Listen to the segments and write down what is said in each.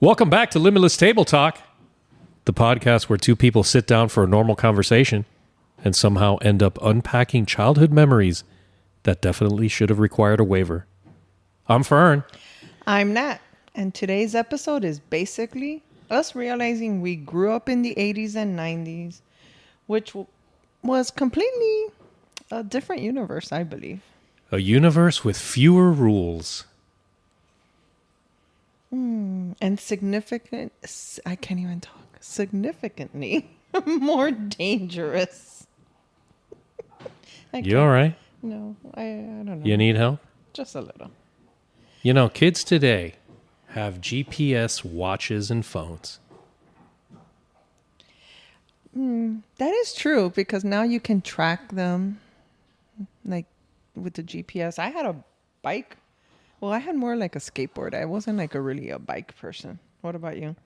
Welcome back to Limitless Table Talk, the podcast where two people sit down for a normal conversation and somehow end up unpacking childhood memories that definitely should have required a waiver. I'm Fern. I'm Nat, and today's episode is basically us realizing we grew up in the 80s and 90s, which was completely a different universe, I believe. A universe with fewer rules. And I can't even talk, significantly more dangerous. You all right? No, I don't know. You need help? Just a little. You know, kids today have GPS watches and phones. That is true, because now you can track them, like with the GPS. I had a bike. Well, I had more like a skateboard. I wasn't like really a bike person. What about you?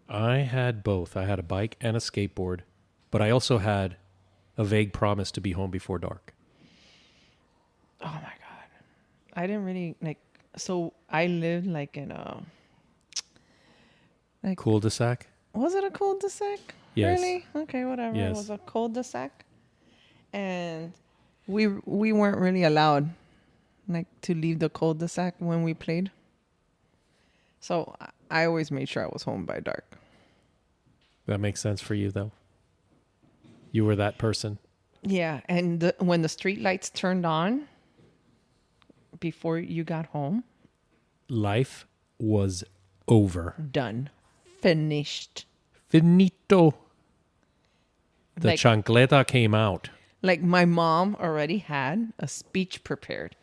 I had both. I had a bike and a skateboard, but I also had a vague promise to be home before dark. Oh my God. I didn't really so I lived like in a Cul-de-sac? Was it a cul-de-sac? Yes. Really? Okay, whatever. Yes. It was a cul-de-sac. And we weren't really allowed to leave the cul-de-sac when we played. So I always made sure I was home by dark. That makes sense for you, though. You were that person. Yeah, and when the streetlights turned on before you got home, Life was over. done. Finished. Finito. The Like- chancleta came out. Like my mom already had a speech prepared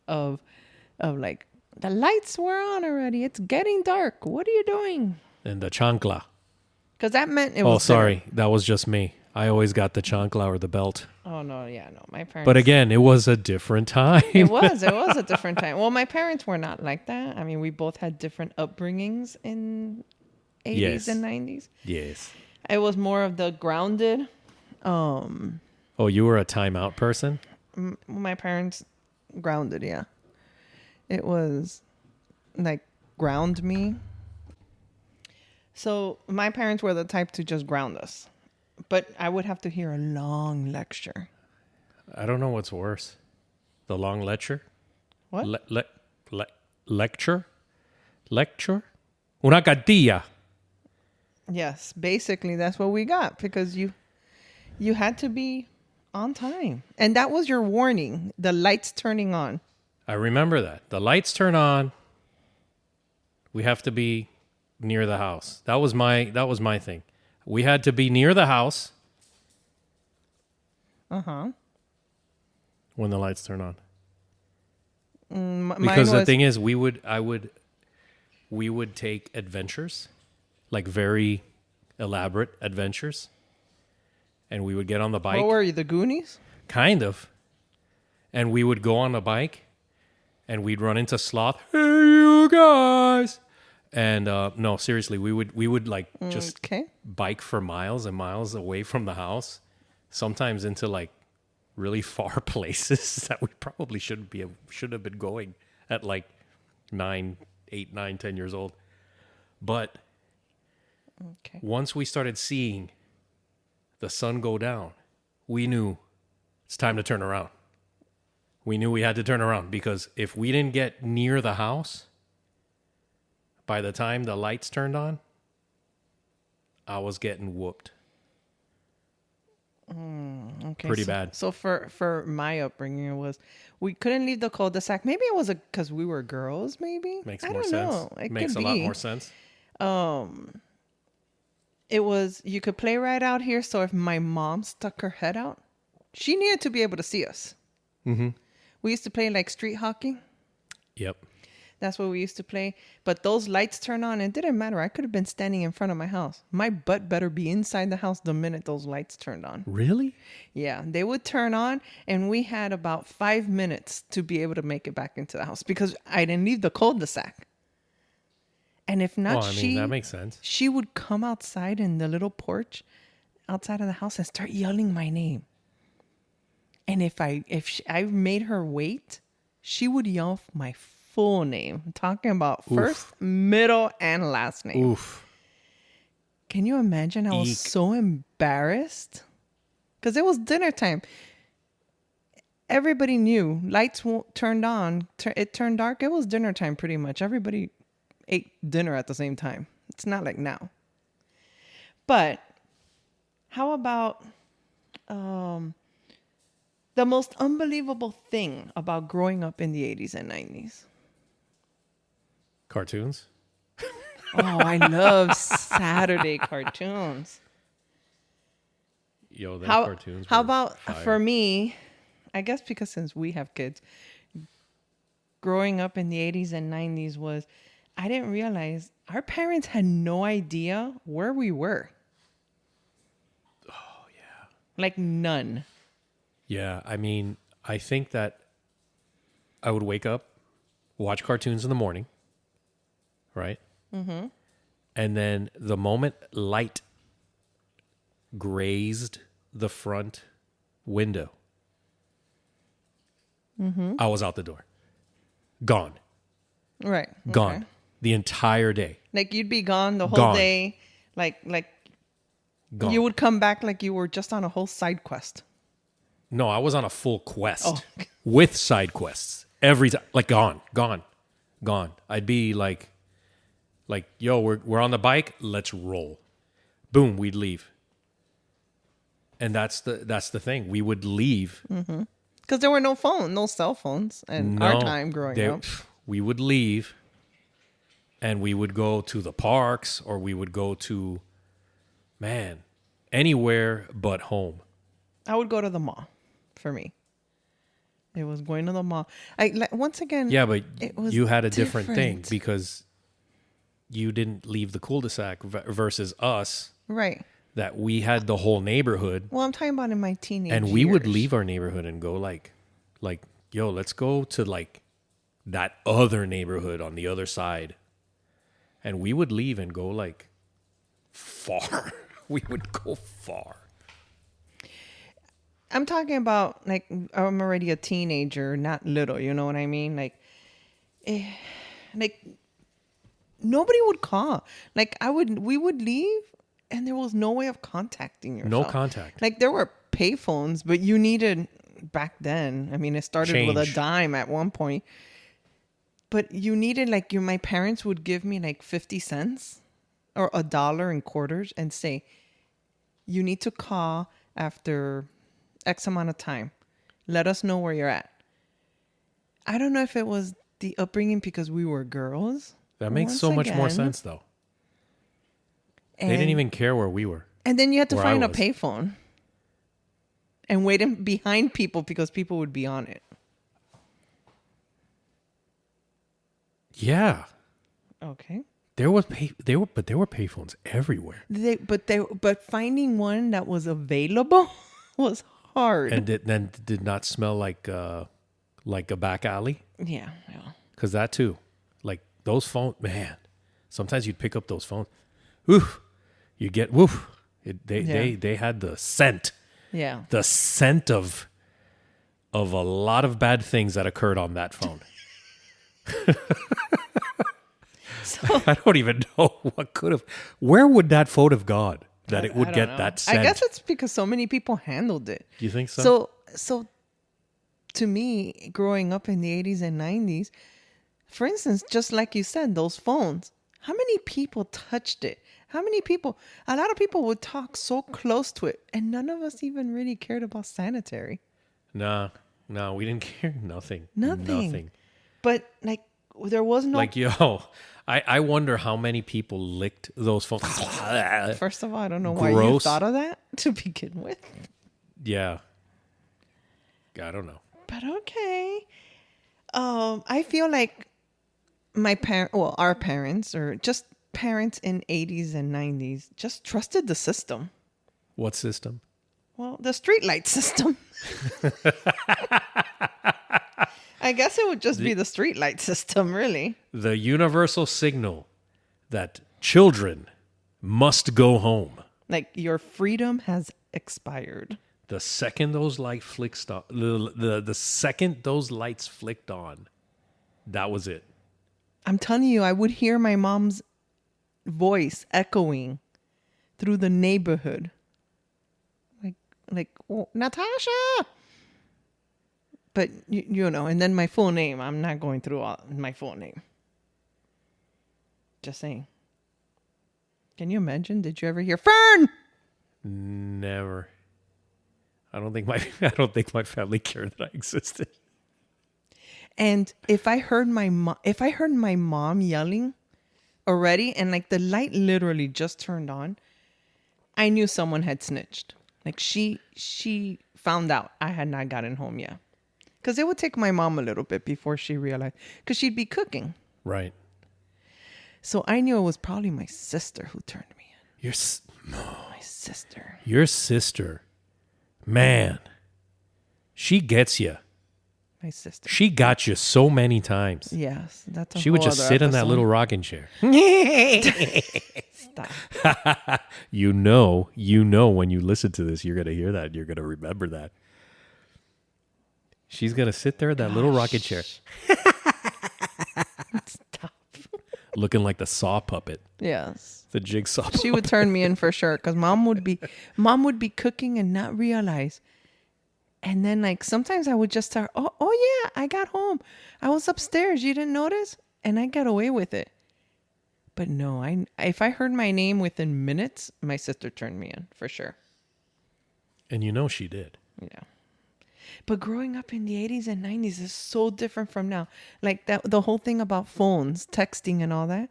of like, the lights were on already. It's getting dark. What are you doing? And the chancla. Because that meant it was. Oh, sorry. That was just me. I always got the chancla or the belt. Oh no, yeah, no. My parents. But again, it was a different time. It was a different time. Well, my parents were not like that. I mean, we both had different upbringings in 80s Yes. and 90s. Yes. It was more of the grounded. Oh, you were a timeout person? My parents grounded, yeah. It was like ground me. So my parents were the type to just ground us. But I would have to hear a long lecture. I don't know what's worse. The long lecture? What? Lecture? Lecture? Una cartilla. Yes, basically that's what we got, because you had to be on time. And that was your warning, the lights turning on. I remember that. The lights turn on. We have to be near the house. That was my thing. We had to be near the house. Uh-huh. When the lights turn on. Mine Because the was- thing is, we would take adventures, like very elaborate adventures, and we would get on the bike. What were you, the Goonies? Kind of. And we would go on a bike, and we'd run into Sloth. Hey, you guys! And no, seriously, we would like just Okay. bike for miles and miles away from the house, sometimes into like really far places that we probably should have been going at like 9, 10 years old. But Okay. once we started seeing the sun go down, we knew it's time to turn around. We knew we had to turn around, because if we didn't get near the house by the time the lights turned on, I was getting whooped. Okay, Pretty so, bad. So for my upbringing, it was we couldn't leave the cul-de-sac. Maybe it was because we were girls. Maybe Makes I more don't sense. know. It Makes could a lot be. more sense. It was you could play right out here. So if my mom stuck her head out, she needed to be able to see us. Mm-hmm. We used to play like street hockey. Yep. That's what we used to play. But those lights turn on. It didn't matter. I could have been standing in front of my house. My butt better be inside the house the minute those lights turned on. Really? Yeah, they would turn on, and we had about 5 minutes to be able to make it back into the house, because I didn't leave the cul-de-sac. And if not, that makes sense. she would come outside in the little porch outside of the house and start yelling my name. And if I made her wait, she would yell my full name. I'm talking about first, middle, and last name. Oof. Can you imagine? I was Eek. so embarrassed because it was dinner time. Everybody knew lights turned on. It turned dark. It was dinner time pretty much. Everybody ate dinner at the same time. It's not like now. But how about the most unbelievable thing about growing up in the 80s and 90s? Cartoons? Oh, I love Saturday cartoons. Yo, them How cartoons how were about fire. for me? I guess because since we have kids, growing up in the 80s and 90s was, I didn't realize our parents had no idea where we were. Oh, yeah. Like none. Yeah, I mean, I think that I would wake up, watch cartoons in the morning, right? Mm-hmm. And then the moment light grazed the front window, I was out the door. Gone. Right. Gone. Okay. The entire day. Like you'd be gone the whole Gone. day. Like Gone. you would come back like you were just on a whole side quest. No, I was on a full quest Oh. with side quests every time. Like gone. I'd be like, yo, we're on the bike. Let's roll. Boom, we'd leave. And that's the thing. We would leave. Because there were no cell phones in our time growing up. We would leave, and we would go to the parks, or we would go to, anywhere but home. I would go to the mall for me. It was going to the mall. Once again, Yeah, but it was you had a different thing different. because you didn't leave the cul-de-sac versus us, right. that we had the whole neighborhood, Well, I'm talking about in my teenage and we would years. leave our neighborhood and go like, yo, let's go to like that other neighborhood on the other side. And we would leave and go like far. We would go far. I'm talking about like I'm already a teenager, not little. You know what I mean? Like nobody would call. We would leave, and there was no way of contacting yourself. No contact. Like there were payphones, but you needed back then. I mean, it started with a Change. dime at one point. But you needed my parents would give me like 50 cents or $1 in quarters and say, you need to call after X amount of time. Let us know where you're at. I don't know if it was the upbringing because we were girls. That makes so much more sense though. They didn't even care where we were. And then you had to where I find a was. payphone and wait behind people because people would be on it. Yeah. Okay. There were payphones everywhere. But finding one that was available was hard. And did not smell like a back alley. Yeah. Because that too, like those phones, man. Sometimes you'd pick up those phones. Woof, you get woof. They had the scent. Yeah. The scent of a lot of bad things that occurred on that phone. I don't even know what could have. Where would that phone have gone that it would I don't get know. that scent? I guess it's because so many people handled it. Do you think so? So to me, growing up in the 80s and 90s, for instance, just like you said, those phones, how many people touched it? A lot of people would talk so close to it, and none of us even really cared about sanitary. No, we didn't care. Nothing. But there was no. Like, yo, I wonder how many people licked those phones. First of all, I don't know why you Gross. thought of that to begin with. Yeah. I don't know. But okay. I feel like our parents, or just parents in 80s and 90s, just trusted the system. What system? Well, the streetlight system. I guess it would just be the streetlight system, really. The universal signal that children must go home. Like your freedom has expired. The second those lights flicked on, the second those lights flicked on, That was it. I'm telling you, I would hear my mom's voice echoing through the neighborhood. Like, oh, Natasha. But, you know, and then my full name. I'm not going through all my full name. Just saying. Can you imagine? Did you ever hear Fern? Never. I don't think my family cared that I existed. And if I heard my mom yelling already, and like the light literally just turned on, I knew someone had snitched. Like she found out I had not gotten home yet. Because it would take my mom a little bit before she realized, because she'd be cooking. Right. So I knew it was probably my sister who turned me in. My sister. Your sister. Man. She gets you. My sister. She got you so many times. Yes. That's a She would whole just other sit in that episode. little rocking chair. Stop. You know, when you listen to this, you're going to hear that. You're going to remember that. She's going to sit there in that little rocking chair. Stop. Looking like the saw puppet. Yes. The jigsaw puppet. She would turn me in for sure, because mom would be cooking and not realize. And then like sometimes I would just start, oh yeah, I got home. I was upstairs. You didn't notice? And I got away with it. But no, if I heard my name within minutes, my sister turned me in for sure. And you know she did. Yeah. But growing up in the 80s and 90s is so different from now. Like the whole thing about phones, texting and all that.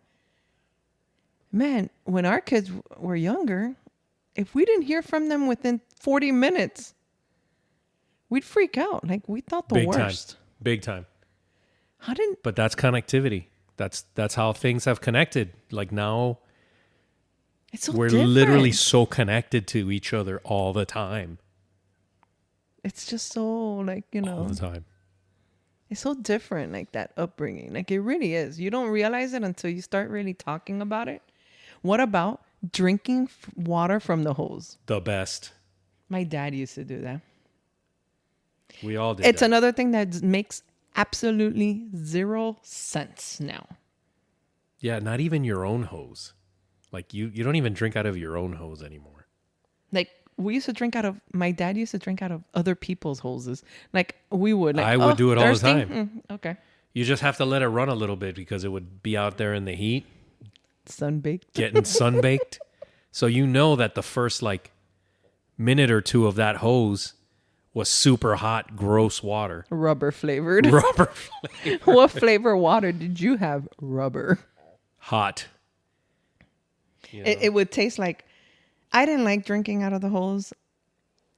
Man, when our kids were younger, if we didn't hear from them within 40 minutes, we'd freak out. Like we thought the worst. Big time. But that's connectivity. That's how things have connected. Like now it's so we're different. literally so connected to each other all the time. It's just so like, you know, All the time. It's so different, like that upbringing. Like it really is. You don't realize it until you start really talking about it. What about drinking water from the hose? The best. My dad used to do that. We all did. It's that. another thing that makes absolutely zero sense now. Yeah, not even your own hose. Like you don't even drink out of your own hose anymore. Like my dad used to drink out of other people's hoses. Like we would. Like, I would do it all thirsty? the time. Okay. You just have to let it run a little bit because it would be out there in the heat. Sunbaked. Getting sunbaked. So you know that the first like minute or two of that hose was super hot, gross water. Rubber flavored. Rubber flavored. What flavor water did you have? Rubber. Hot. You know? It would taste like, I didn't like drinking out of the hose.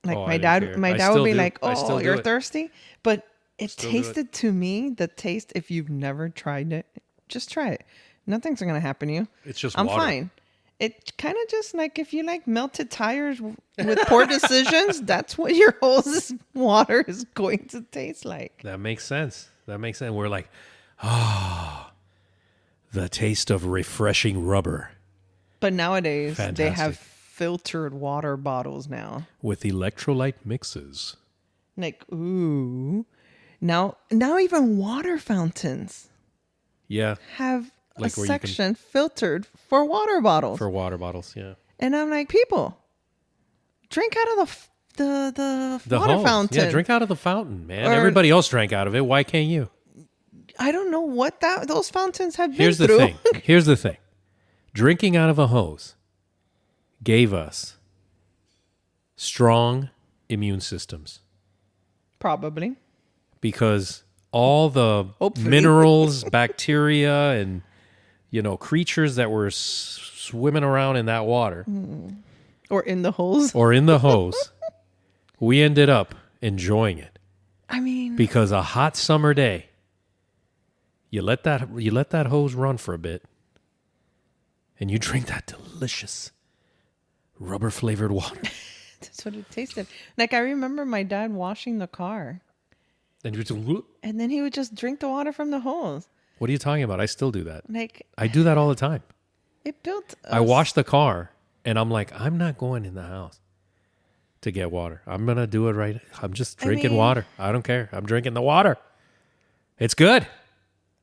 Like Oh, my I dad didn't care. my I dad would still be do. like, I still "Oh, do you're it. thirsty?" But it Still do it. tasted to me, the taste, if you've never tried it, just try it. Nothing's going to happen to you. It's just I'm water. fine. It kind of just like if you like melted tires with poor decisions, that's what your hose water is going to taste like. That makes sense. We're like, the taste of refreshing rubber But nowadays, they Fantastic. have filtered water bottles now. with electrolyte mixes. Like, ooh. Now even water fountains Yeah, have Like a where you can- section filtered for water bottles. for water bottles. Yeah, And I'm like, people, drink out of the water hose. fountain. Yeah, drink out of the fountain, man. Or- Everybody else drank out of it. Why can't you? I don't know what those fountains have been Here's the through. thing. Here's the thing. Drinking out of a hose gave us strong immune systems Probably. because all the Hopefully. minerals, bacteria, and creatures that were swimming around in that water Or in the hose. or in the hose, we ended up enjoying it I mean, because a hot summer day, you let that hose run for a bit, and you drink that delicious rubber flavored water. that's what it tasted. Like, I remember my dad washing the car, And you just, whoop. and then he would just drink the water from the hose. What are you talking about? I still do that. Like, I do that all the time. it built I wash the car, and I'm like, I'm not going in the house to get water. I'm going to do it right. I'm just drinking mean- water. I don't care. I'm drinking the water. It's good.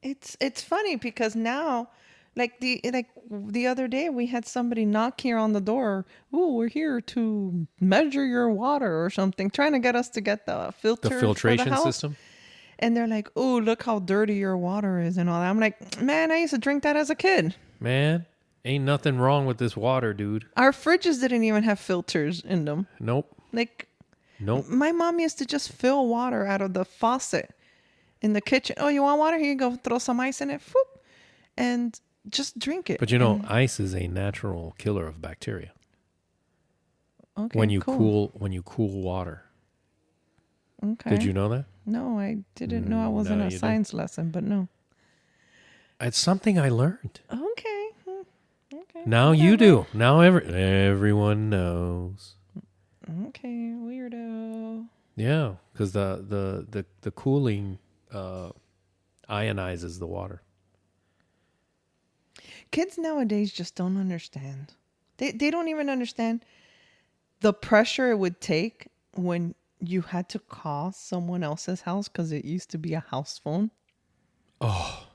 It's funny because now, the other day, we had somebody knock here on the door. Oh, we're here to measure your water or something, trying to get us to get the filter The for filtration the house. system. And they're like, "Oh, look how dirty your water is," and all that. I'm like, man, I used to drink that as a kid. Man, ain't nothing wrong with this water, dude. Our fridges didn't even have filters in them. Nope. Like, Nope. my mom used to just fill water out of the faucet in the kitchen. Oh, you want water? Here you go. Throw some ice in it. Whoop, and just drink it. But you know, ice is a natural killer of bacteria. Okay, When you cool. cool water. Okay. Did you know that? No, I didn't know. I wasn't No, a you didn't. science lesson, but no. It's something I learned. Okay. Okay. Now you do. Now everyone knows. Okay, weirdo. Yeah, because the cooling ionizes the water. Kids nowadays just don't understand. They don't even understand the pressure it would take when you had to call someone else's house because it used to be a house phone. Oh,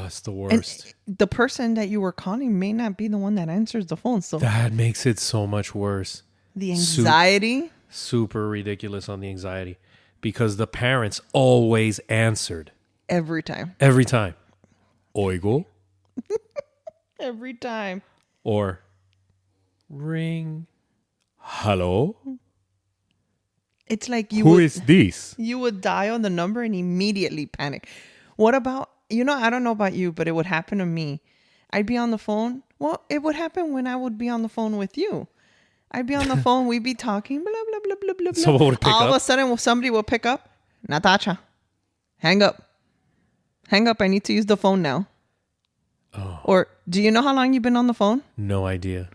it's the And worst. the person that you were calling may not be the one that answers the phone. So That makes it so much worse. the anxiety. Super ridiculous on the anxiety because the parents always answered Every time. every time. Oigo Every time. or ring. Hello? It's like you Who would, is this? you would dial the number and immediately panic. What about, I don't know about you, but it would happen to me. I'd be on the phone. Well, it would happen when I would be on the phone with you. I'd be on the phone. We'd be talking. Blah, blah, blah, blah, blah, blah. Someone would pick All of up? a sudden, somebody will pick up. Natasha, hang up. Hang up. I need to use the phone now. Oh, Or, do you know how long you've been on the phone? no idea.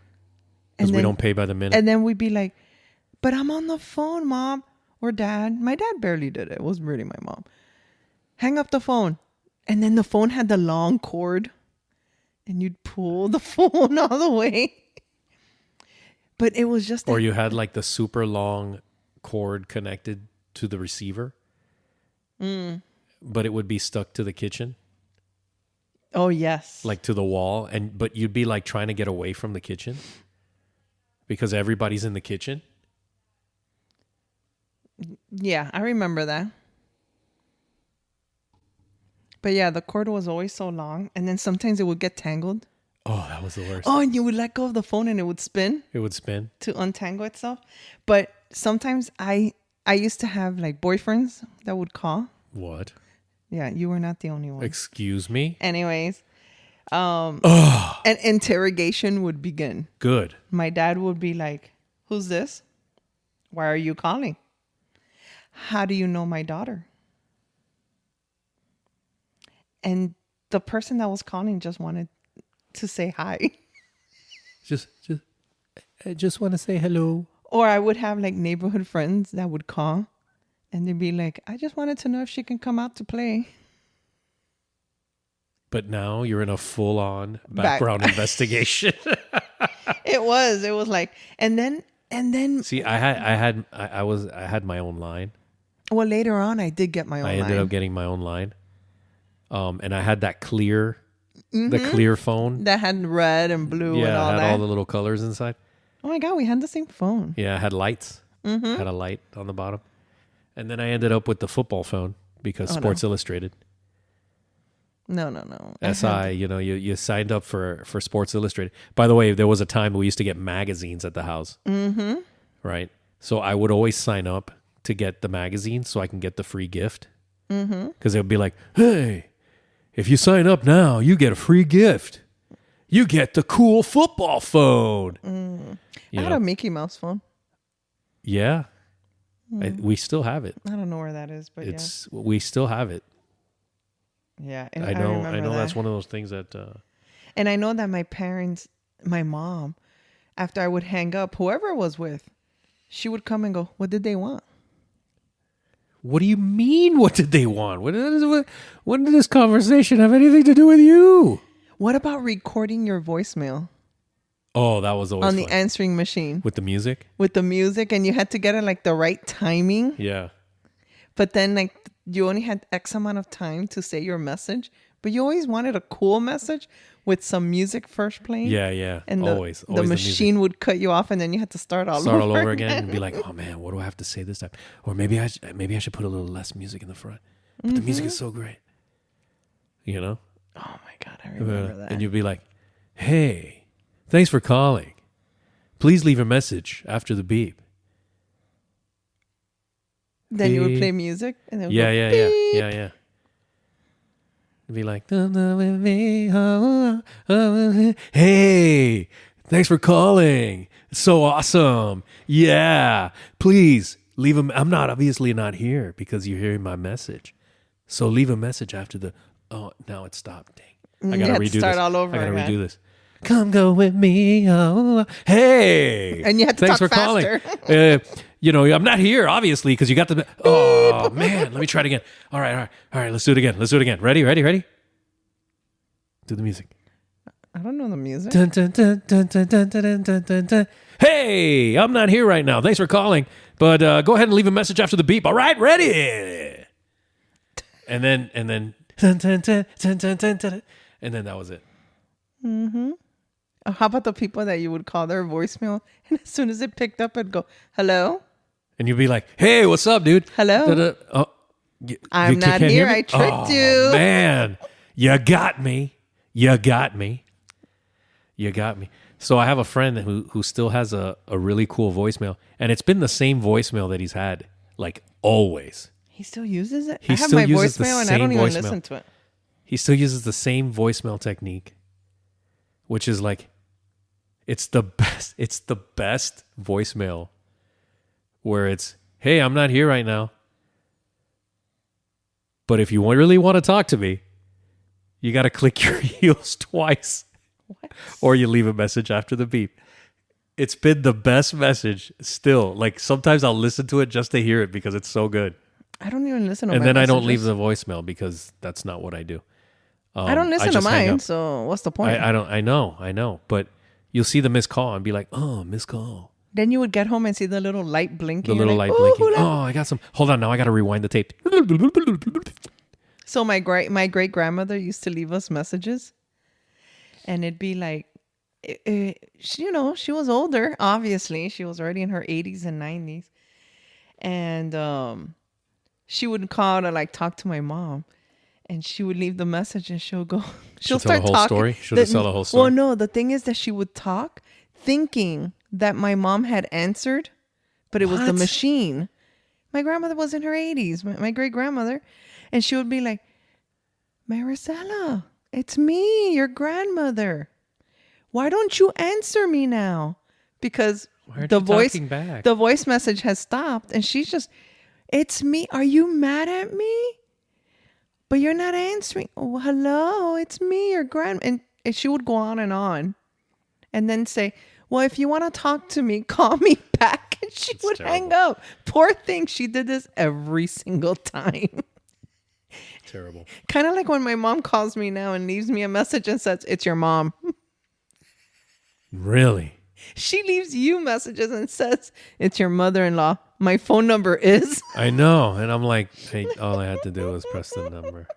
And Because we then- don't pay by the minute. And then we'd be like, but I'm on the phone, Mom. Or Dad. My dad barely did it. It was really my mom. Hang up the phone. And then the phone had the long cord. And you'd pull the phone all the way. But it was just... Or you had like the super long cord connected to the receiver. But it would be stuck to the kitchen, Oh, yes. like to the wall. But you'd be like trying to get away from the kitchen because everybody's in the kitchen. Yeah, I remember that. But yeah, the cord was always so long. And then sometimes it would get tangled. Oh, that was the worst. Oh, and you would let go of the phone and it would spin It would spin. to untangle itself. But sometimes I used to have like boyfriends that would call. What? Yeah, you were not the only one. Excuse me? Anyways, an interrogation would begin. Good. My dad would be like, "Who's this? Why are you calling? How do you know my daughter?" And the person that was calling just wanted to say hi. I just want to say hello. Or I would have like neighborhood friends that would call and they'd be like, "I just wanted to know if she can come out to play." But now you're in a full-on background investigation. It was like, and then See, I had my own line. well, later on I did get my own I ended line. up getting my own line. And I had that clear, the clear phone. That had red and blue Yeah, and all it had that. all the little colors inside. Oh my God, we had the same phone. Yeah, it had lights. Had a light on the bottom. And then I ended up with the football phone because Sports Illustrated. No. SI, you signed up for Sports Illustrated. By the way, there was a time we used to get magazines at the house. Mm-hmm. Right? So I would always sign up to get the magazine so I can get the free gift. Because it would be like, hey, if you sign up now, you get a free gift. You get the cool football phone. I had a Mickey Mouse phone. Yeah. We still have it. I don't know where that is, but We still have it. yeah. I know remember that's that. one of those things that And I know that my mom, after I would hang up, whoever it was with, she would come and go, "What did they want?" what do you mean? What did they want? What did this conversation have anything to do with you? What about recording your voicemail Oh, that was always on the fun. answering machine With the music. with the music, and you had to get it like the right timing, Yeah. but then like you only had X amount of time to say your message, but you always wanted a cool message with some music first playing. Yeah. And always the machine would cut you off, and then you had to start all over again and be like, oh man, what do I have to say this time? Or maybe I should put a little less music in the front. But the music is so great. You know? Oh my God, I remember that. And you'd be like, hey, thanks for calling. Please leave a message after the beep. Then you would play music, and then Yeah. It'd be like, hey, thanks for calling. It's so awesome. Yeah, please leave a. I'm obviously not here because you're hearing my message. So leave a message after the. Oh, now it stopped. Dang, I gotta redo this. All over. I gotta redo this. Come go with me. Oh, hey. And you had to thanks talk for faster. calling. I'm not here, obviously, because you got the. Oh, man. Let me try it again. All right. Let's do it again. Ready? Do the music. I don't know the music. Dun, dun, dun, dun, dun, dun, dun, dun, dun, dun. Hey, I'm not here right now. Thanks for calling. But go ahead and leave a message after the beep. All right, ready. And then, dun, dun, dun, dun, dun, dun, dun, and then that was it. Mm-hmm. How about the people that you would call their voicemail, and as soon as it picked up, it'd go, hello? And you'd be like, hey, what's up, dude? Hello? Oh, I'm not here. I tricked you. Man, you got me. So I have a friend who still has a really cool voicemail, and it's been the same voicemail that he's had, like, always. He still uses it? He I have still my uses the voicemail, and I same don't even voicemail. listen to it. He still uses the same voicemail technique, which is like, it's the best voicemail where it's, hey, I'm not here right now. But if you really want to talk to me, you got to click your heels twice. What? Or you leave a message after the beep. It's been the best message still. Like, sometimes I'll listen to it just to hear it because it's so good. I don't even listen to and my then messages. I don't leave the voicemail because that's not what I do. I don't listen to mine, so what's the point? I know. But you'll see the missed call and be like, oh, missed call. Then you would get home and see the little light blinking. Light blinking. Oh, I got some. Hold on, now I got to rewind the tape. So my great grandmother used to leave us messages, and it'd be like, she was older. Obviously, she was already in her 80s and 90s, and she would call to like talk to my mom, and she would leave the message, and she'll She'll start tell the whole talking. story. She'll tell the whole story. Well, no, the thing is that she would talk, thinking that my mom had answered, but it was the machine. My grandmother was in her 80s, my great grandmother. And she would be like, Maricela, it's me, your grandmother. Why don't you answer me now? Because the voice message has stopped. And she's just, it's me. Are you mad at me? But you're not answering. Oh, hello, it's me, your grandma. And she would go on. And then say, well, if you want to talk to me, call me back. And she would hang up. Poor thing. She did this every single time. Terrible. Kind of like when my mom calls me now and leaves me a message and says, it's your mom. Really? She leaves you messages and says, it's your mother-in-law. My phone number is. I know. And I'm like, hey, all I had to do was press the number.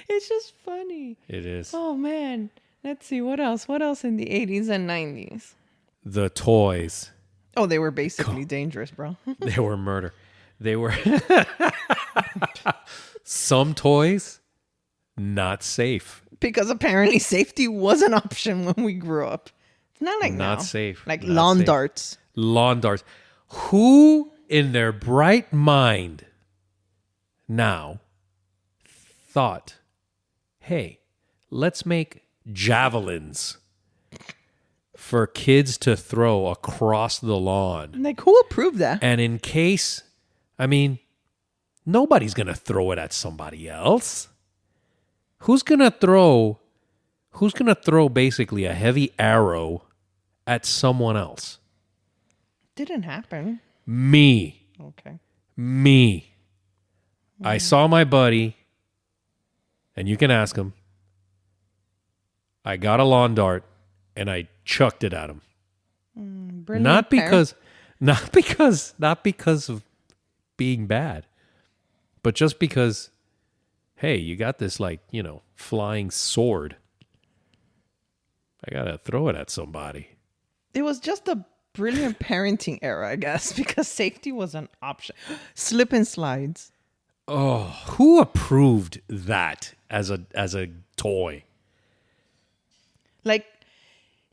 It's just funny. It is. Oh, man. Let's see. What else? What else in the 80s and 90s? The toys. Oh, they were basically dangerous, bro. They were murder. They were... Some toys, not safe. Because apparently safety was an option when we grew up. It's not like now. Not safe. Like lawn darts. Lawn darts. Who in their bright mind now thought, hey, let's make javelins for kids to throw across the lawn. Like, who approved that? And in case, nobody's going to throw it at somebody else. Who's going to throw basically a heavy arrow at someone else? Didn't happen. Me. Okay. Me. I saw my buddy, and you can ask him. I got a lawn dart, and I chucked it at him. Not because of being bad, But just because, hey, you got this like, flying sword, I got to throw it at somebody. It was just a brilliant parenting era, I guess, because safety was an option. Slip and slides. Oh, who approved that as a toy? Like,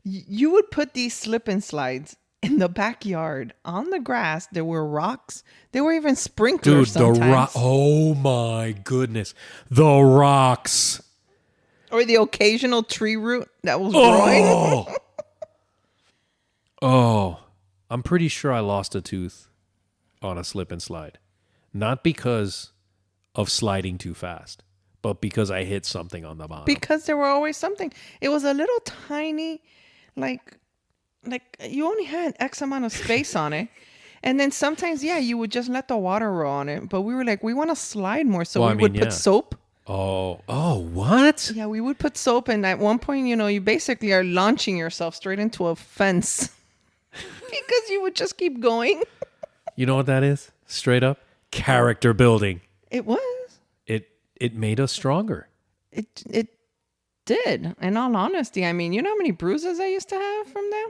you would put these slip and slides in the backyard on the grass. There were rocks. There were even sprinklers sometimes. Oh my goodness. The rocks. Or the occasional tree root that was growing. Oh, I'm pretty sure I lost a tooth on a slip and slide. Not because of sliding too fast, but because I hit something on the bottom. Because there were always something. It was a little tiny, like you only had X amount of space on it. And then sometimes, you would just let the water roll on it. But we were like, we want to slide more. So we would put soap. Oh, what? Yeah, we would put soap. And at one point, you basically are launching yourself straight into a fence. Because you would just keep going. You know what that is? Straight up character building. It was. It made us stronger. It did. In all honesty, I mean, you know how many bruises I used to have from them?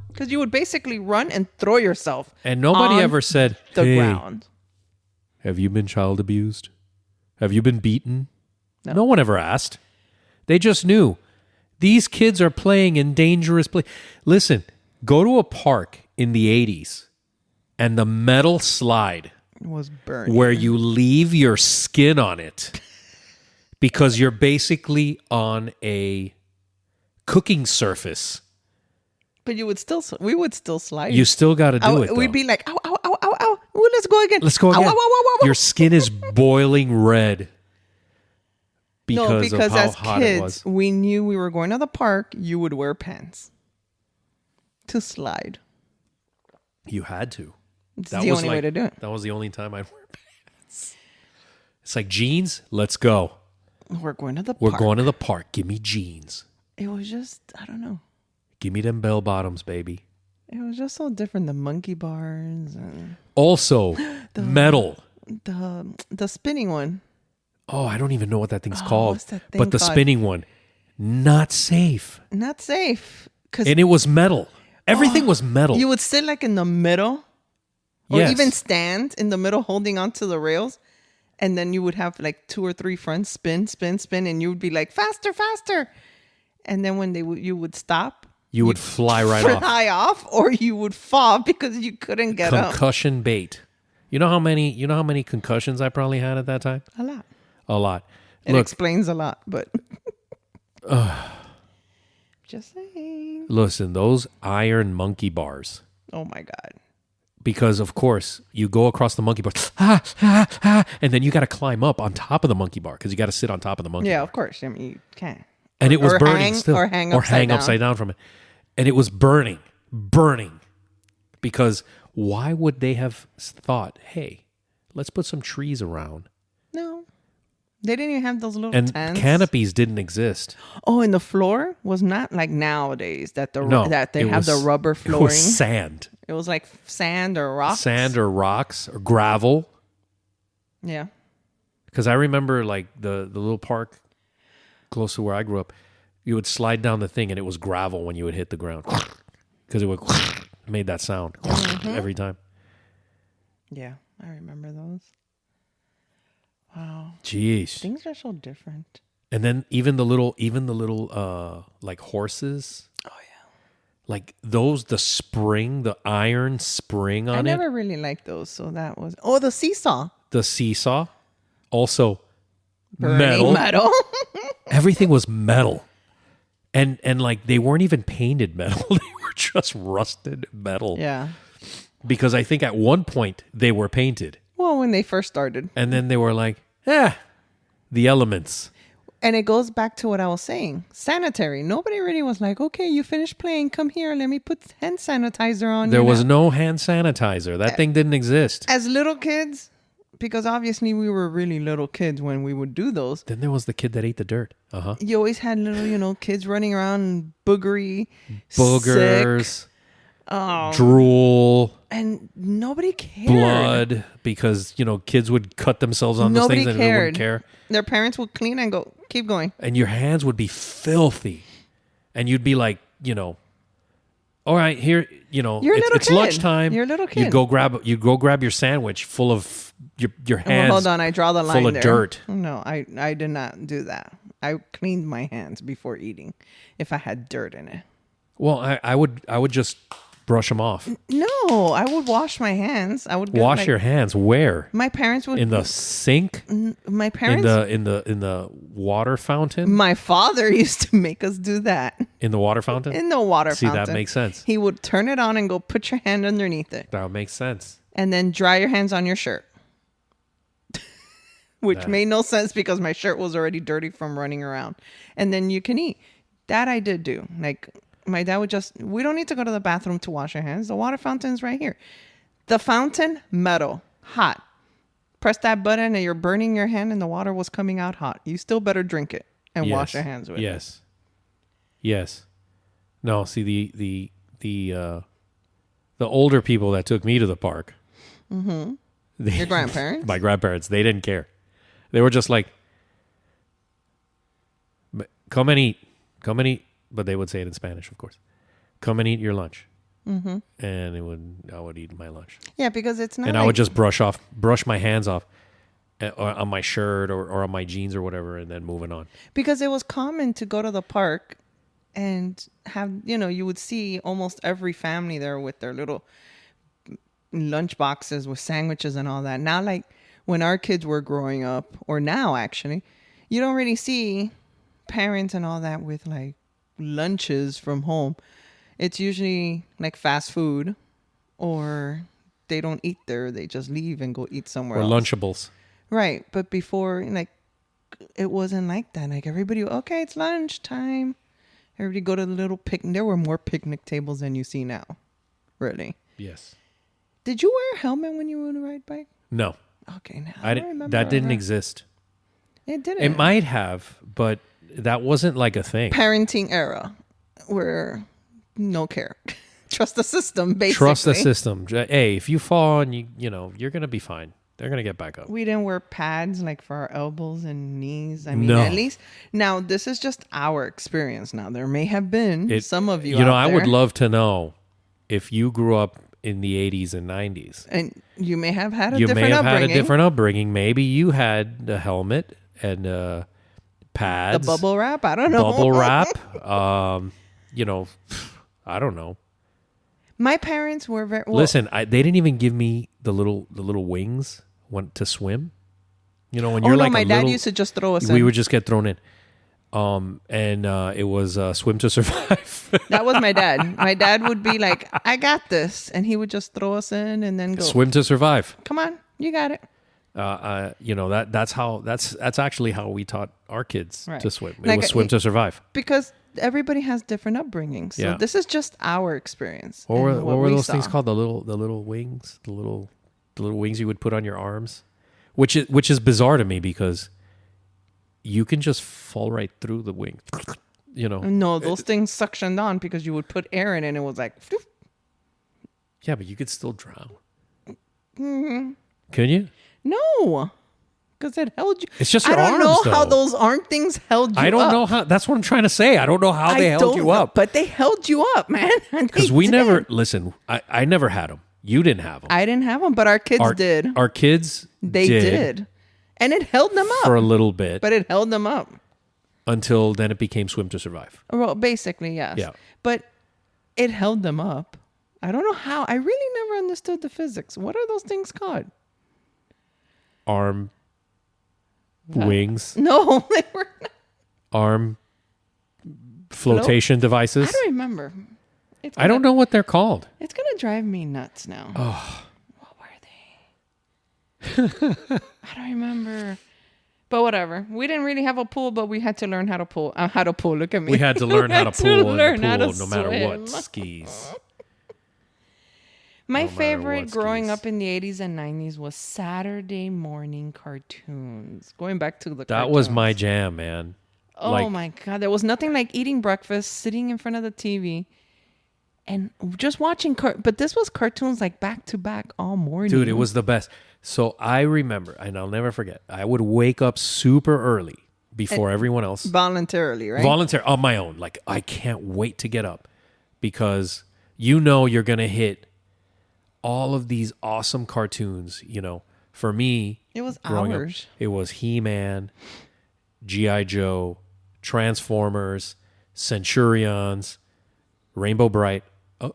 Because you would basically run and throw yourself. And nobody ever said, the ground. Have you been child abused? Have you been beaten? No one ever asked. They just knew. These kids are playing in dangerous play. Listen, go to a park in the 80s and the metal slide was burning. Where you leave your skin on it because you're basically on a cooking surface. But we would still slide. You still got to do it. We'd be like, ow, ow, ow, ow, ow. Ooh, let's go again. Let's go again. Ow, ow, ow, ow, ow. Your skin is boiling red because of how as hot kids, it was. We knew we were going to the park. You would wear pants to slide. You had to. It's the only way to do it. That was the only time I'd wear pants. It's like jeans. Let's go. We're going to the park. We're going to the park. Give me jeans. It was just, I don't know. Give me them bell bottoms, baby. It was just so different. The monkey bars. And also, metal. The spinning one. Oh, I don't even know what that thing's called. What's that thing but the called? spinning one, not safe. Not safe. And it was metal. Everything was metal. You would sit like in the middle. Or even stand in the middle holding onto the rails. And then you would have like 2 or 3 friends spin. And you would be like, faster, faster. And then when you would stop. You would fly right off. Fly off. Or you would fall because you couldn't get up. Concussion bait. You know how many concussions I probably had at that time? A lot. It explains a lot, but. Just saying. Listen, those iron monkey bars. Oh my God. Because, of course, you go across the monkey bar, and then you got to climb up on top of the monkey bar because you got to sit on top of the monkey bar. Yeah, of course. I mean, you can't. And it was burning still. Or hang upside down from it. And it was burning. Because why would they have thought, hey, let's put some trees around? No. They didn't even have those little and tents. Canopies didn't exist. Oh, and the floor was not like nowadays that they have the rubber flooring. It was sand. It was like sand or rocks. Sand or rocks or gravel. Yeah. Because I remember like the little park close to where I grew up, you would slide down the thing and it was gravel when you would hit the ground. Because it would made that sound every time. Yeah, I remember those. Wow. Jeez. Things are so different. And then even the little like horses. Oh yeah. Like those, the iron spring on it. I never really liked those, so that was... Oh, the seesaw. The seesaw. Also, Burning metal. Everything was metal. And like they weren't even painted metal. They were just rusted metal. Yeah. Because I think at one point they were painted. Well, when they first started. And then they were like, the elements. And it goes back to what I was saying. Sanitary. Nobody really was like, okay, you finished playing. Come here. Let me put hand sanitizer on you. There was no hand sanitizer. That thing didn't exist. As little kids, because obviously we were really little kids when we would do those. Then there was the kid that ate the dirt. You always had little, kids running around boogery. Boogers. Sick. Oh. Drool. And nobody cared. blood, because kids would cut themselves on those Nobody things and they wouldn't cared. care. Their parents would clean and go, keep going. And your hands would be filthy, and you'd be like, all right, here, You're a little it's kid. lunchtime. You're a little kid. You go grab your sandwich full of your hands. Well, hold on, I draw the line full of there. dirt. No, I did not do that. I cleaned my hands before eating if I had dirt in it. Well, I would just brush them off. No, I would wash my hands. I would Wash your hands where? My parents would In the sink? My parents In the water fountain? My father used to make us do that. In the water fountain? In the water See, fountain. that makes sense. He would turn it on and go, put your hand underneath it. That makes sense. And then dry your hands on your shirt. Which made no sense because my shirt was already dirty from running around. And then you can eat. That I did do. Like, my dad would we don't need to go to the bathroom to wash our hands. The water fountain's right here. The fountain, metal, hot. Press that button and you're burning your hand and the water was coming out hot. You still better drink it and wash your hands with it. Yes. No, see, the older people that took me to the park. Mm-hmm. Your grandparents? My grandparents, they didn't care. They were just like, come and eat. But they would say it in Spanish, of course. Come and eat your lunch. Mm-hmm. And I would eat my lunch. Yeah, because it's not. And I would just brush my hands off on my shirt or on my jeans or whatever, and then moving on. Because it was common to go to the park and have, you would see almost every family there with their little lunch boxes with sandwiches and all that. Now, like when our kids were growing up, or now actually, you don't really see parents and all that with like lunches from home. It's usually like fast food, or they don't eat there. They just leave and go eat somewhere or else. Lunchables. Right. But before, like, it wasn't like that. Like everybody, okay, it's lunchtime. Everybody go to the little picnic. There were more picnic tables than you see now. Really. Yes. Did you wear a helmet when you would ride bike? No. Okay, now I didn't. That didn't exist. It didn't. It might have, but that wasn't like a thing. Parenting era, where no care, trust the system. Basically, Trust the system. Hey, if you fall and you're gonna be fine. They're gonna get back up. We didn't wear pads like for our elbows and knees. I mean, No. at least now this is just our experience. Now there may have been some of you. I would love to know if you grew up in the 80s and 90s. And you may have had had a different upbringing. Maybe you had a helmet and pads. The bubble wrap? I don't know. Bubble wrap. I don't know. My parents were very... Well, listen, they didn't even give me the little wings to swim. When you're like my a dad little, used to just throw us in. We would just get thrown in. And it was swim to survive. That was my dad. My dad would be like, I got this. And he would just throw us in and then go. Swim to survive. Come on, you got it. That's actually how we taught our kids to swim. It Like, was swim to survive. Because everybody has different upbringings. So this is just our experience. What were those things called? The little wings? The little wings you would put on your arms? Which is bizarre to me because you can just fall right through the wing. No, those things suctioned on because you would put air in it and it was like... Phew. Yeah, but you could still drown. Mm-hmm. Can you? No. Because it held you. It's just your arms, I don't know though. how those arm things held you up. I don't know how. That's what I'm trying to say. I don't know how they held you up. But they held you up, man. Because we never... Listen, I never had them. You didn't have them. I didn't have them, but our kids did. Our kids They did. And it held them up. For a little bit. But it held them up. Until then it became swim to survive. Well, basically, yes. Yeah. But it held them up. I don't know how. I really never understood the physics. What are those things called? Arm wings. No, they were not. Arm flotation devices. I don't remember. I don't know what they're called. It's going to drive me nuts now. Oh. What were they? I don't remember. But whatever. We didn't really have a pool, but we had to learn how to pool. Look at me. We had to learn how to pool in the pool no matter swim. what. Skis. My favorite growing up in the 80s and 90s was Saturday morning cartoons. Going back to the That was my jam, man. Oh my God. There was nothing like eating breakfast, sitting in front of the TV, And just watching, but this was cartoons like back to back all morning. Dude, it was the best. So I remember, and I'll never forget, I would wake up super early before everyone else. Voluntarily, right? Volunteer on my own. Like, I can't wait to get up because you know you're going to hit all of these awesome cartoons. You know, for me, It was growing hours. up, it was He-Man, G.I. Joe, Transformers, Centurions, Rainbow Bright. Oh,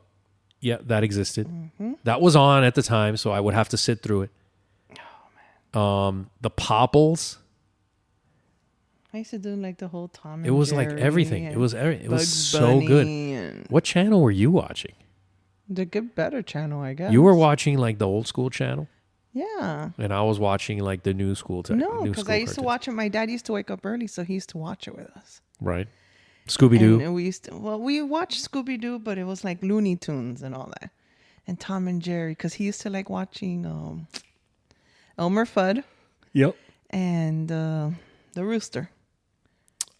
yeah, that existed. That was on at the time, so I would have to sit through it. Oh, man. The Popples. I used to do like the whole Tom and It was like Jerry everything. It was Bugs so good. and What channel were you watching? the Good Better channel, I guess. You were watching like the old school channel, Yeah. and I was watching like the new school. No, new because school I used to cartoons. watch it. My dad used to wake up early, so he used to watch it with us. Right, Scooby Doo. And we used to, we watched Scooby Doo, but it was like Looney Tunes and all that. And Tom and Jerry, because he used to like watching Elmer Fudd Yep. and the Rooster.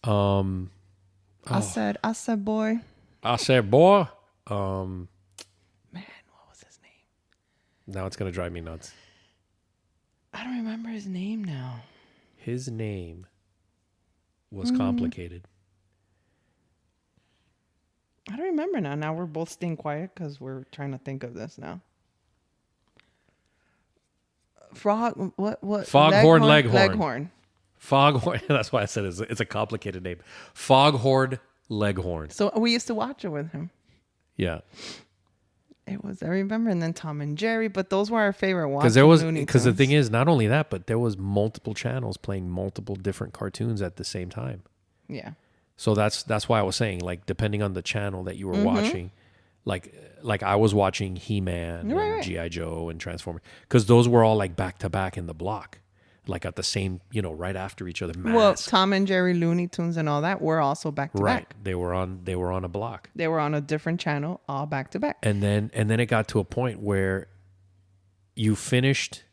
I said, boy. I said, boy. Man, what was his name? Now it's gonna drive me nuts. I don't remember his name now. His name was complicated. I don't remember now. Now we're both staying quiet because we're trying to think of this now. Frog, what? Foghorn Leghorn. Leghorn. Foghorn. That's why I said it's a complicated name. Foghorn Leghorn. So we used to watch it with him. Yeah. It was, I remember, and then Tom and Jerry, but those were our favorite ones. Because the thing is, not only that, but there was multiple channels playing multiple different cartoons at the same time. Yeah. So that's why I was saying, like, depending on the channel that you were watching, like I was watching He-Man and G.I. Joe and Transformers, because those were all like back to back in the block, like at the same, right after each other. Well, Tom and Jerry, Looney Tunes, and all that were also back to right. back. They were on a block. They were on a different channel, all back to back. And then it got to a point where you finished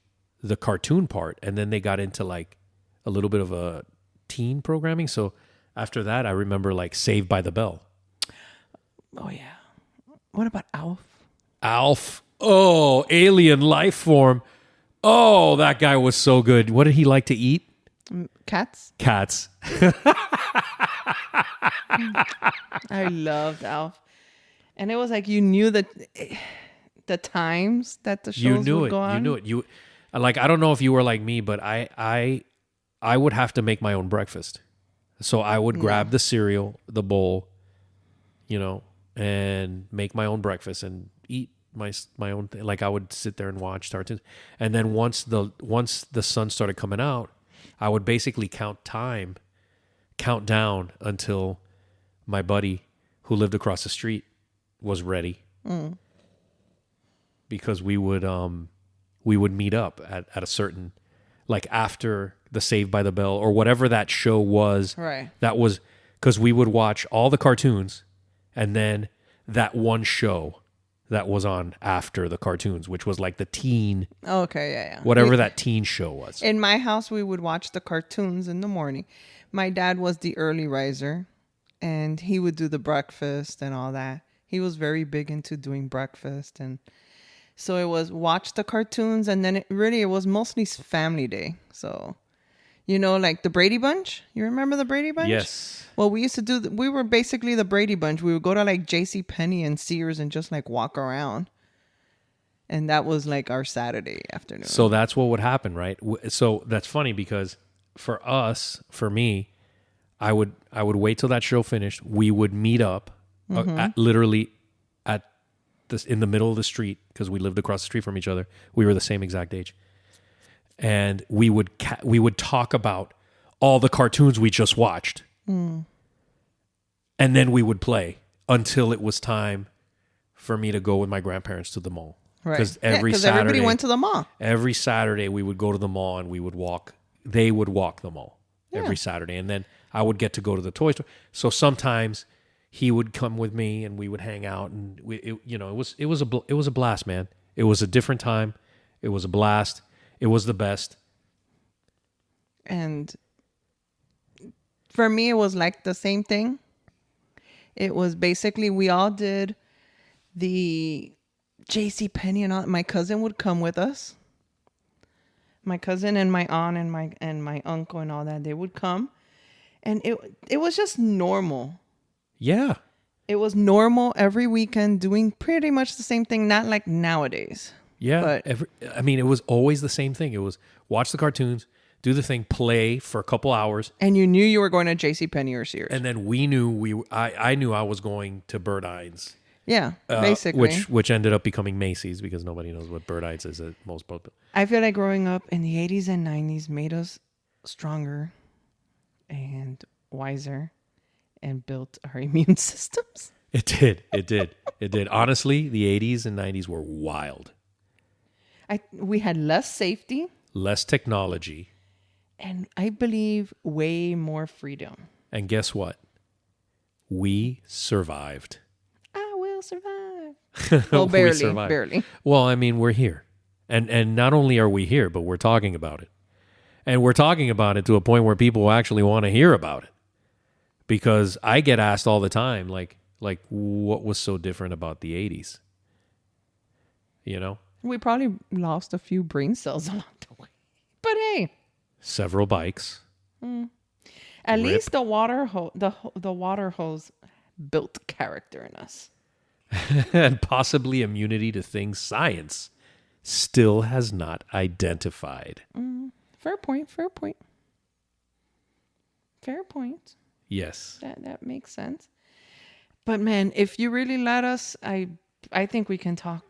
the cartoon part, and then they got into like a little bit of a teen programming. So after that, I remember like Saved by the Bell. Oh yeah. What about Alf? Alf. Oh, alien life form. Oh, that guy was so good. What did he like to eat? Cats. Cats. I loved Alf. And it was like you knew that the times that the shows would go on. You knew it. You like, I don't know if you were like me, but I would have to make my own breakfast. So I would grab the cereal, the bowl, and make my own breakfast and eat my own thing. Like I would sit there and watch cartoons. And then once the sun started coming out, I would basically count down until my buddy who lived across the street was ready. Because we would meet up at a certain, like after the Saved by the Bell or whatever that show was. Right. That was because we would watch all the cartoons and then that one show that was on after the cartoons, which was like the teen. Okay, yeah. Whatever that teen show was. In my house, we would watch the cartoons in the morning. My dad was the early riser, and he would do the breakfast and all that. He was very big into doing breakfast, and so it was watch the cartoons, and then it was mostly family day. So, like the Brady Bunch. You remember the Brady Bunch? Yes. Well, we used to we were basically the Brady Bunch. We would go to like JCPenney and Sears and just like walk around. And that was like our Saturday afternoon. So that's what would happen, right? So that's funny because for me, I would wait till that show finished. We would meet up literally in the middle of the street because we lived across the street from each other. We were the same exact age. And we would talk about all the cartoons we just watched. And then we would play until it was time for me to go with my grandparents to the mall. Right. Because Saturday, everybody went to the mall. Every Saturday we would go to the mall and we would walk. They would walk the mall every Saturday. And then I would get to go to the toy store. So sometimes he would come with me and we would hang out. And it was a blast, man. It was a different time. It was a blast. It was the best. And for me, it was like the same thing. It was basically we all did the J.C. Penney and all. My cousin would come with us. My cousin and my aunt and my uncle and all that, they would come, and it was just normal. Yeah. It was normal every weekend doing pretty much the same thing, not like nowadays. Yeah. But it was always the same thing. It was watch the cartoons, do the thing, play for a couple hours. And you knew you were going to JCPenney or Sears. And then we knew I knew I was going to Bird Eins. Yeah, basically. Which ended up becoming Macy's because nobody knows what Bird Eins is at most people. I feel like growing up in the 80s and 90s made us stronger and wiser and built our immune systems. It did. It did. It did. Honestly, the 80s and 90s were wild. We had less safety. Less technology. And I believe way more freedom. And guess what? We survived. I will survive. Well, barely. Well, I mean, we're here. And not only are we here, but we're talking about it. And we're talking about it to a point where people actually want to hear about it. Because I get asked all the time, like what was so different about the 80s? You know? We probably lost a few brain cells along the way. But hey. Several bikes. At least the water hose built character in us. And possibly immunity to things science still has not identified. Fair point. Yes. That makes sense. But man, if you really let us, I think we can talk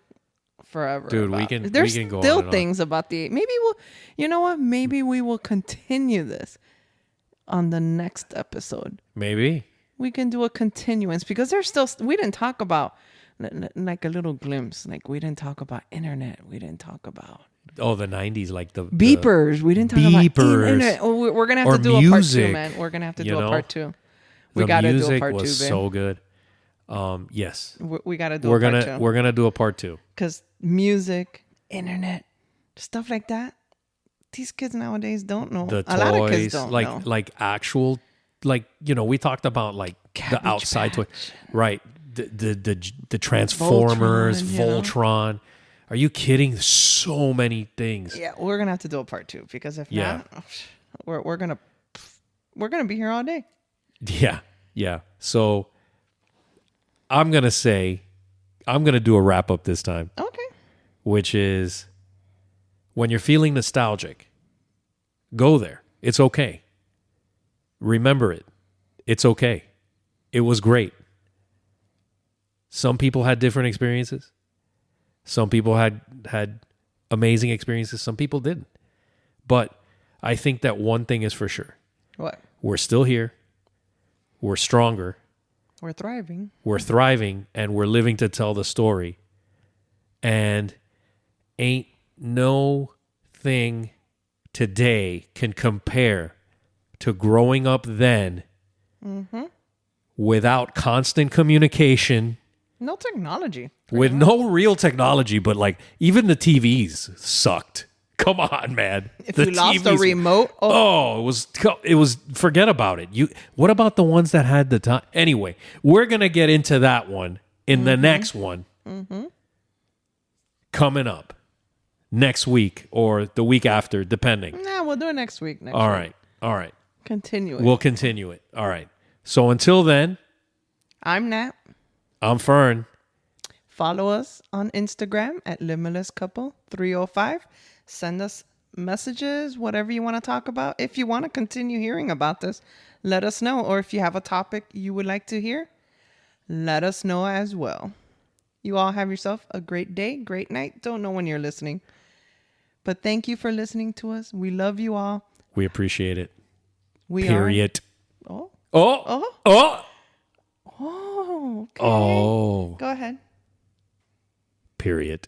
forever. Dude, we can go still on things about the maybe we'll you know what? Maybe we will continue this on the next episode. Maybe. We can do a continuance because there's still we didn't talk about like a little glimpse. Like we didn't talk about internet. We didn't talk about the 90s, like the beepers. We didn't talk about internet. Oh, we're gonna have to do music, a part 2, man. We're gonna have to do a part 2. We gotta do a part 2, babe. was so good. Yes. We gotta do a part 2. We're gonna do a part 2. Because music, internet, stuff like that, these kids nowadays don't know. The toys, a lot of kids don't know. Like actual, like, you know, we talked about like the outside toy, right? The Transformers, Voltron. Are you kidding? So many things. Yeah, we're gonna have to do a part 2 because if not, we're gonna be here all day. Yeah. So I'm gonna do a wrap up this time. Okay. Which is when you're feeling nostalgic, go there. It's okay. Remember it. It's okay. It was great. Some people had different experiences. Some people had amazing experiences. Some people didn't. But I think that one thing is for sure. What? We're still here. We're stronger. We're thriving. We're thriving, and we're living to tell the story. And ain't no thing today can compare to growing up then without constant communication. No technology. With no real technology, but like even the TVs sucked. Come on, man. If you lost a remote. It was forget about it. What about the ones that had the time? Anyway, we're going to get into that one in the next one. Coming up next week or the week after, depending. Nah, we'll do it next week. All right. Continue it. We'll continue it. All right. So until then, I'm Nat. I'm Fern. Follow us on Instagram at Limitless Couple 305. Send us messages, whatever you want to talk about. If you want to continue hearing about this, let us know. Or if you have a topic you would like to hear, let us know as well. You all have yourself a great day, great night. Don't know when you're listening. But thank you for listening to us. We love you all. We appreciate it. Period. Oh. Okay. Oh. Go ahead. Period.